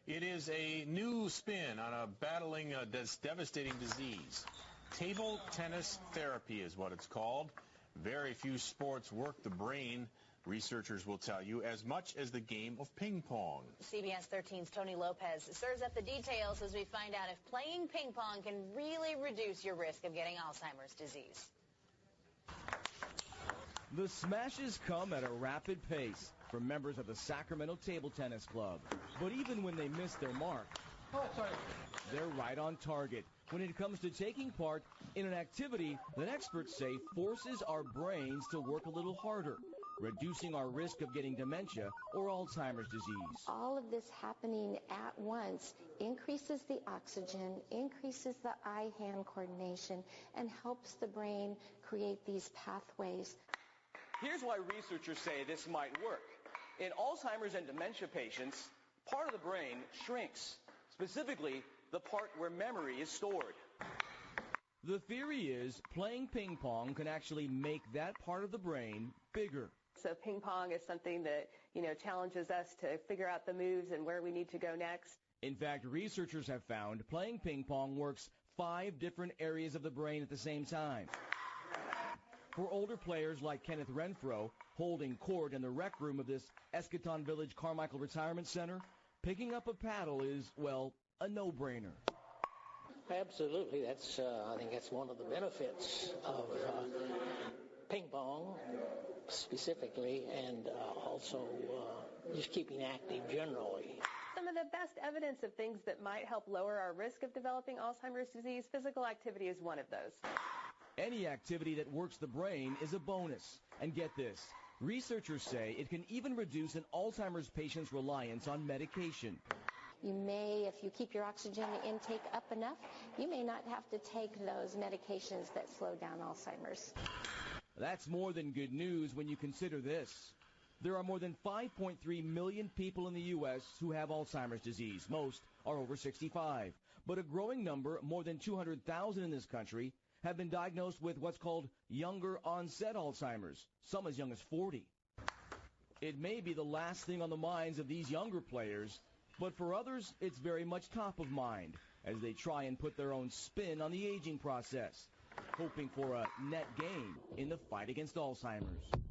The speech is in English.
It is a new spin on battling this devastating disease. Table tennis therapy is what it's called. Very few sports work the brain, researchers will tell you, as much as the game of ping pong. CBS 13's Tony Lopez stirs up the details as we find out if playing ping pong can really reduce your risk of getting Alzheimer's disease. The smashes come at a rapid pace from members of the Sacramento Table Tennis Club. But even when they miss their mark, they're right on target when it comes to taking part in an activity that experts say forces our brains to work a little harder, reducing our risk of getting dementia or Alzheimer's disease. All of this happening at once increases the oxygen, increases the eye-hand coordination, and helps the brain create these pathways. Here's why researchers say this might work. In Alzheimer's and dementia patients, part of the brain shrinks, specifically the part where memory is stored. The theory is playing ping pong can actually make that part of the brain bigger. So ping pong is something that, challenges us to figure out the moves and where we need to go next. In fact, researchers have found playing ping pong works 5 different areas of the brain at the same time. For older players like Kenneth Renfro, holding court in the rec room of this Eschaton Village Carmichael Retirement Center, picking up a paddle is, well, a no-brainer. Absolutely. I think that's one of the benefits of ping pong specifically, and also just keeping active generally. Some of the best evidence of things that might help lower our risk of developing Alzheimer's disease, physical activity is one of those. Any activity that works the brain is a bonus. And get this, researchers say it can even reduce an Alzheimer's patient's reliance on medication. You may, if you keep your oxygen intake up enough, you may not have to take those medications that slow down Alzheimer's. That's more than good news when you consider this. There are more than 5.3 million people in the U.S. who have Alzheimer's disease. Most are over 65. But a growing number, more than 200,000 in this country, have been diagnosed with what's called younger onset Alzheimer's, some as young as 40. It may be the last thing on the minds of these younger players, but for others, it's very much top of mind as they try and put their own spin on the aging process, hoping for a net gain in the fight against Alzheimer's.